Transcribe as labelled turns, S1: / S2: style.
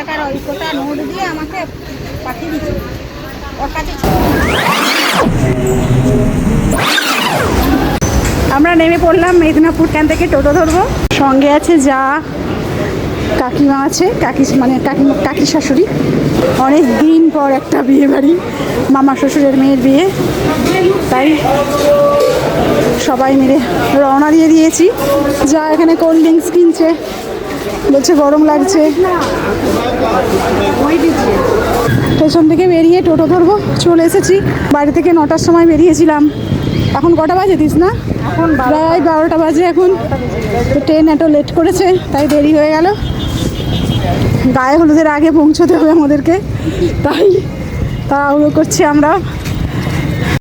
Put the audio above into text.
S1: টাকার ওই কোটা নোট দিয়ে আমাকে পাঠিয়ে দিচ্ছে ওর কাছে। আমরা নেমে পড়লাম মেদিনীপুর ক্যান্ট থেকে, টোটো ধরবো। সঙ্গে আছে যা, কাকিমা আছে, কাকি শাশুড়ি। অনেক দিন পর একটা বিয়ে বাড়ি, মামা শ্বশুরের মেয়ের বিয়ে, তাই সবাই মিলে রওনা দিয়ে দিয়েছি। যা এখানে কোল্ড ড্রিঙ্কস কিনছে, বলছে গরম লাগছে। স্টেশন থেকে বেরিয়ে টোটো ধরবো, চলে এসেছি। বাড়ি থেকে 9টার সময় বেরিয়েছিলাম, এখন কটা বাজে দিস না? এখন প্রায় 12টা বাজে এখন। তো ট্রেন এত লেট করেছে, তাই দেরি হয়ে গেল। গায়ে হলুদের আগে পৌঁছতে হবে আমাদেরকে, তাই তাড়াহুড়ো করছি আমরা।